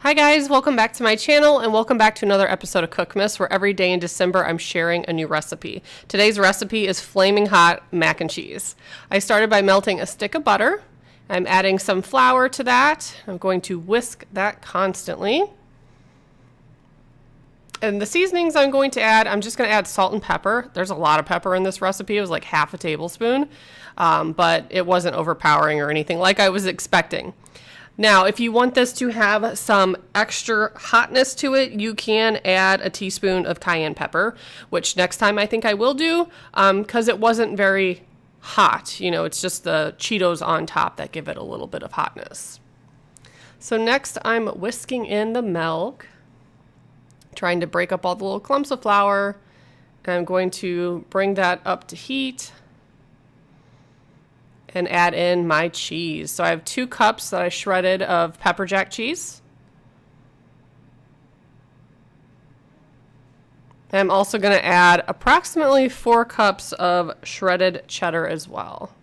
Hi guys, welcome back to my channel and welcome back to another episode of Cookmas, where every day in December I'm sharing a new recipe. Today's recipe is Flaming Hot Mac and Cheese. I started by melting a stick of butter. I'm adding some flour to that. I'm going to whisk that constantly. And the seasonings I'm going to add, I'm just going to add salt and pepper. There's a lot of pepper in this recipe. It was like half a tablespoon, but it wasn't overpowering or anything like I was expecting. Now, if you want this to have some extra hotness to it, you can add a teaspoon of cayenne pepper, which next time I think I will do, because it wasn't very hot. You know, it's just the Cheetos on top that give it a little bit of hotness. So next I'm whisking in the milk, trying to break up all the little clumps of flour, and I'm going to bring that up to heat and add in my cheese. So I have 2 cups that I shredded of pepper jack cheese. I'm also going to add approximately 4 cups of shredded cheddar as well.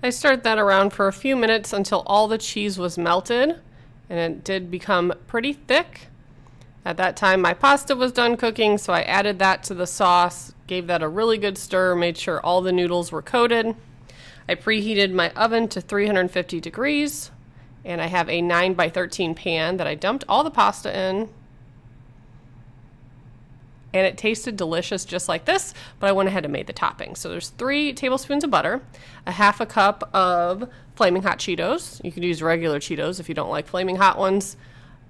I stirred that around for a few minutes until all the cheese was melted, and it did become pretty thick. At that time my pasta was done cooking, so I added that to the sauce, gave that a really good stir, made sure all the noodles were coated. I preheated my oven to 350 degrees, and I have a 9x13 pan that I dumped all the pasta in. And it tasted delicious just like this, but I went ahead and made the topping. So there's 3 tablespoons of butter, a half a cup of Flamin Hot Cheetos. You could use regular Cheetos if you don't like flaming hot ones.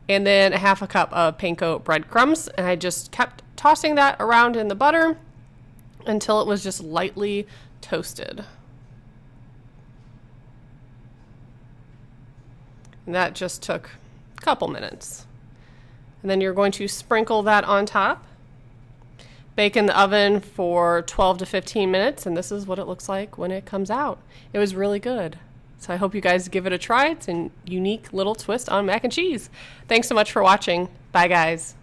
And then a half a cup of panko breadcrumbs. And I just kept tossing that around in the butter until it was just lightly toasted. And that just took a couple minutes. And then you're going to sprinkle that on top. Bake in the oven for 12 to 15 minutes, and this is what it looks like when it comes out. It was really good. So I hope you guys give it a try. It's a unique little twist on mac and cheese. Thanks so much for watching. Bye, guys.